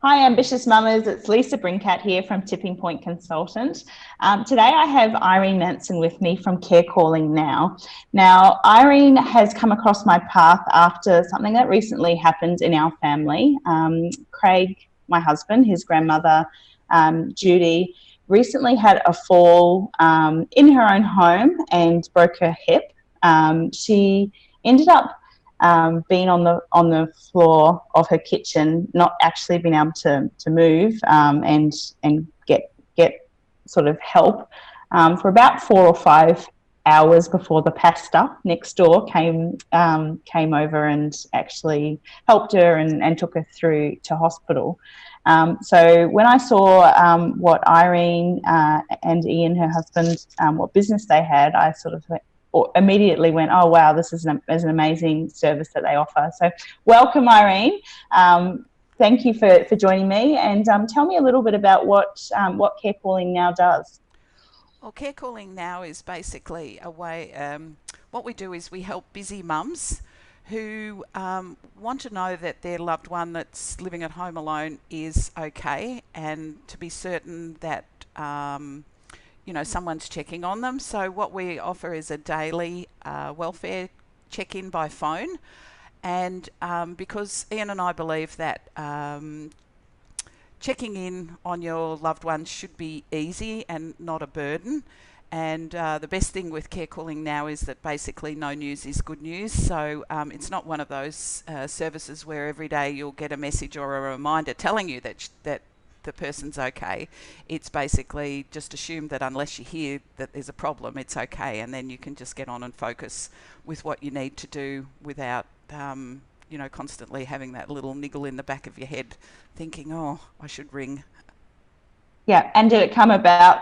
Hi, ambitious mamas. It's Lisa Brincat here from Tipping Point Consultant. Today I have Irene Manson with me from CareCallingNow. Now, Irene has come across my path after something that recently happened in our family. Craig, my husband, his grandmother, Judy, recently had a fall in her own home and broke her hip. She ended up being on the floor of her kitchen, not actually being able to move and get sort of help for about 4 or 5 hours before the pastor next door came over and actually helped her and took her through to hospital. So when I saw what Irene and Ian, her husband, what business they had, I sort of immediately went, oh wow, this is an amazing service that they offer. So welcome, Irene. Thank you for joining me, and tell me a little bit about what CareCallingNow does. Well, CareCallingNow is basically a way, what we do is we help busy mums who want to know that their loved one that's living at home alone is okay, and to be certain that someone's checking on them. So what we offer is a daily welfare check-in by phone, and because Ian and I believe that checking in on your loved ones should be easy and not a burden. And the best thing with CareCallingNow is that basically no news is good news. So it's not one of those services where every day you'll get a message or a reminder telling you that the person's okay. It's basically just assume that unless you hear that there's a problem, it's okay, and then you can just get on and focus with what you need to do without constantly having that little niggle in the back of your head thinking, oh, I should ring. Yeah, and did it come about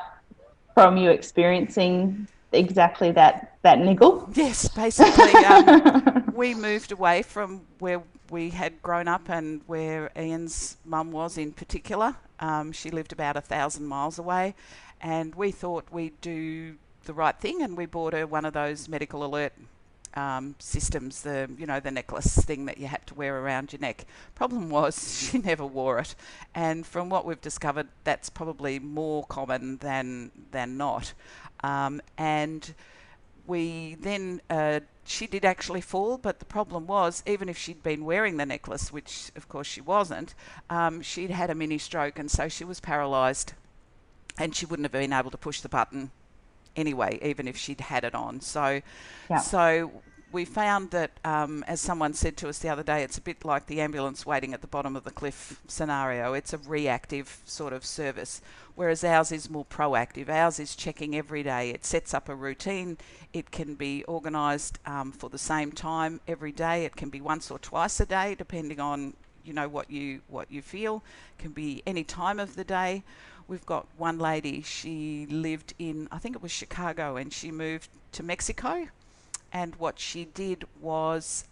from you experiencing exactly that niggle? Yes, basically we moved away from where we had grown up and where Ian's mum was in particular. She lived about 1,000 miles away, and we thought we'd do the right thing, and we bought her one of those medical alert systems, the necklace thing that you had to wear around your neck. Problem was she never wore it, and from what we've discovered, that's probably more common than not. And we then she did actually fall, but the problem was, even if she'd been wearing the necklace, which of course she wasn't, she'd had a mini stroke, and so she was paralysed, and she wouldn't have been able to push the button anyway, even if she'd had it on. So we found that, as someone said to us the other day, it's a bit like the ambulance waiting at the bottom of the cliff scenario. It's a reactive sort of service, whereas ours is more proactive. Ours is checking every day. It sets up a routine. It can be organised for the same time every day. It can be once or twice a day, depending on what you feel. It can be any time of the day. We've got one lady, she lived in, I think it was Chicago, and she moved to Mexico. And what she did was,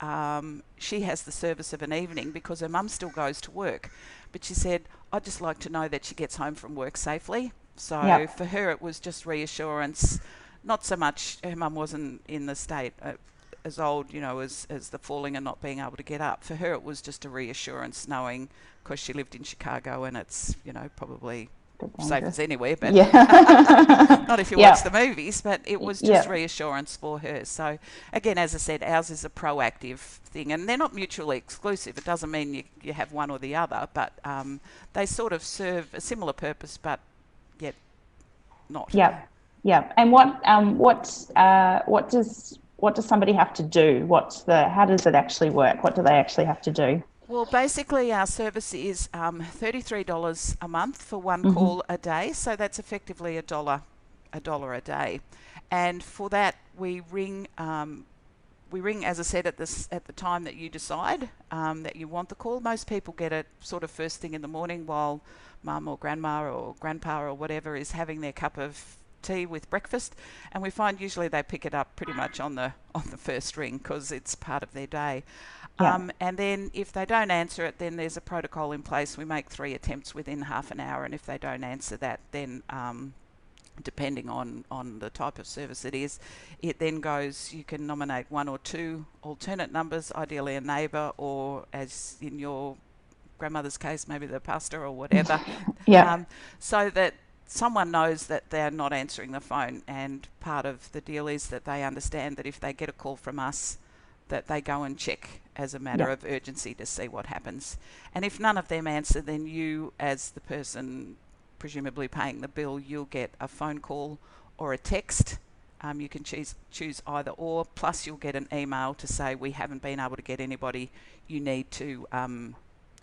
she has the service of an evening because her mum still goes to work. But she said, I'd just like to know that she gets home from work safely. So for her, it was just reassurance. Not so much, her mum wasn't in the state as old, as the falling and not being able to get up. For her, it was just a reassurance knowing, because she lived in Chicago and it's, probably safe as anywhere, but not if you watch the movies. But it was just reassurance for her. So again, as I said, ours is a proactive thing, and they're not mutually exclusive. It doesn't mean you have one or the other, but they sort of serve a similar purpose, but yet not. And what does somebody have to do? How does it actually work? What do they actually have to do? Well, basically our service is $33 a month for one call a day, so that's effectively $1 a day. And for that, we ring, as I said, at the time that you decide that you want the call. Most people get it sort of first thing in the morning while mum or grandma or grandpa or whatever is having their cup of tea with breakfast, and we find usually they pick it up pretty much on the first ring because it's part of their day. And then if they don't answer it, then there's a protocol in place. We make 3 attempts within half an hour, and if they don't answer that, then depending on the type of service it is, it then goes, you can nominate 1 or 2 alternate numbers, ideally a neighbour, or as in your grandmother's case, maybe the pastor or whatever, Yeah. so that someone knows that they're not answering the phone. And part of the deal is that they understand that if they get a call from us, that they go and check as a matter of urgency to see what happens. And if none of them answer, then you, as the person presumably paying the bill, you'll get a phone call or a text. You can choose either or, plus you'll get an email to say we haven't been able to get anybody. You need to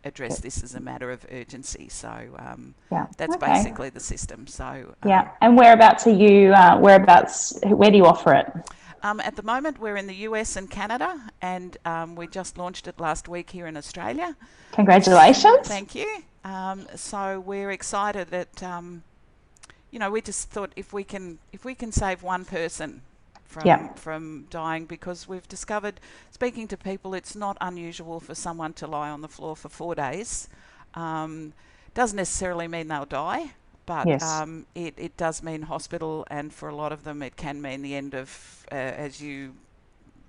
address this as a matter of urgency. So that's basically the system. So and whereabouts are you? Where do you offer it? At the moment, we're in the US and Canada, and we just launched it last week here in Australia. Congratulations! Thank you. So we're excited that we just thought if we can save one person from dying, because we've discovered, speaking to people, it's not unusual for someone to lie on the floor for 4 days. Doesn't necessarily mean they'll die, but it does mean hospital, and for a lot of them it can mean the end of, as you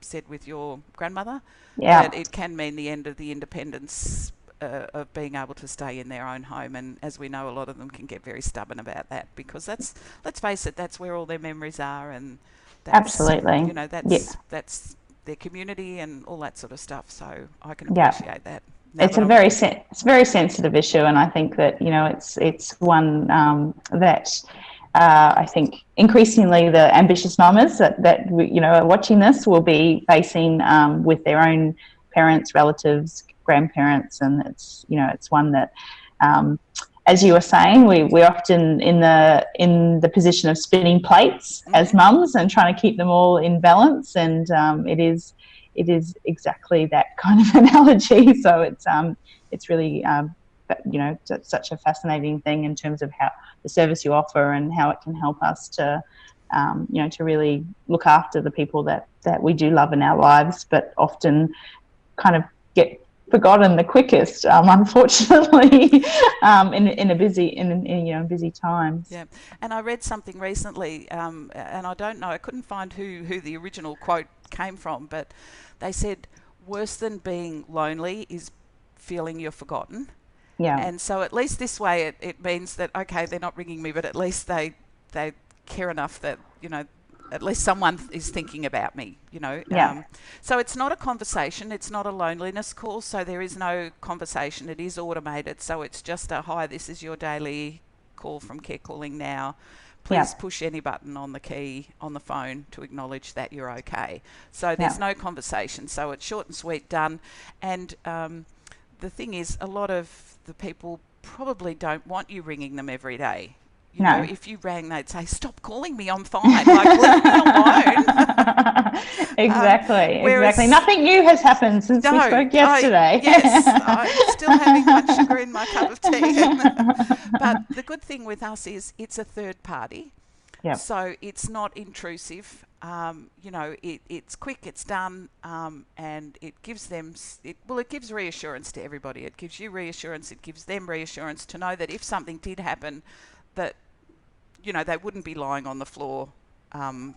said with your grandmother, that it can mean the end of the independence of being able to stay in their own home. And as we know, a lot of them can get very stubborn about that, because that's, let's face it, that's where all their memories are, and that's, absolutely, that's their community and all that sort of stuff. So I can appreciate that. It's a very sensitive issue, and I think that it's one that I think increasingly the ambitious mamas that are watching this will be facing with their own parents, relatives, grandparents, and it's one that, as you were saying, we're often in the position of spinning plates as mums and trying to keep them all in balance, and it is exactly that kind of analogy. So it's really such a fascinating thing in terms of how the service you offer and how it can help us to to really look after the people that we do love in our lives, but often kind of get forgotten the quickest, unfortunately, in busy times. Yeah, and I read something recently, and I don't know, I couldn't find who the original quote came from, but they said worse than being lonely is feeling you're forgotten. Yeah. And so at least this way it means that, okay, they're not ringing me, but at least they care enough that, at least someone is thinking about me, Yeah. So it's not a conversation, it's not a loneliness call, so there is no conversation, it is automated. So it's just a, hi, this is your daily call from CareCallingNow. Please push any button on the key on the phone to acknowledge that you're okay. So there's no conversation, so it's short and sweet, done. And the thing is, a lot of the people probably don't want you ringing them every day. You know, if you rang, they'd say, stop calling me, I'm fine. Like, leave me alone. Exactly. Nothing new has happened since we spoke yesterday. I'm still having my sugar in my cup of tea. But the good thing with us is it's a third party. Yep. So it's not intrusive. It's quick, it's done, and it gives them, it gives reassurance to everybody. It gives you reassurance, it gives them reassurance to know that if something did happen, that they wouldn't be lying on the floor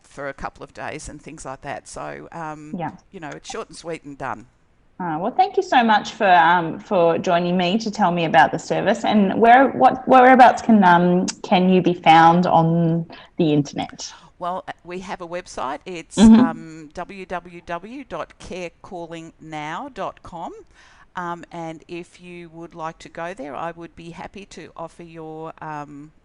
for a couple of days and things like that. So it's short and sweet and done. Well, thank you so much for joining me to tell me about the service. And whereabouts can you be found on the internet? Well, we have a website. It's www.carecallingnow.com. And if you would like to go there, I would be happy to offer your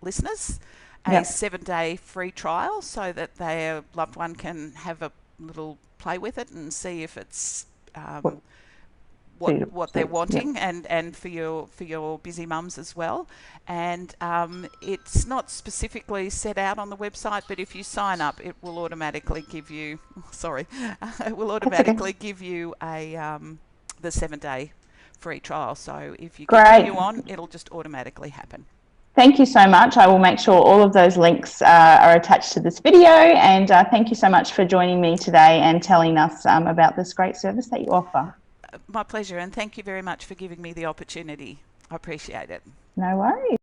listeners a 7-day free trial so that their loved one can have a little play with it and see if it's what they're wanting, and for your busy mums as well. And it's not specifically set out on the website, but if you sign up, it will automatically give you give you a the 7-day free trial. So if you continue on, it'll just automatically happen. Thank you so much. I will make sure all of those links are attached to this video. And thank you so much for joining me today and telling us about this great service that you offer. My pleasure, and thank you very much for giving me the opportunity. I appreciate it. No worries.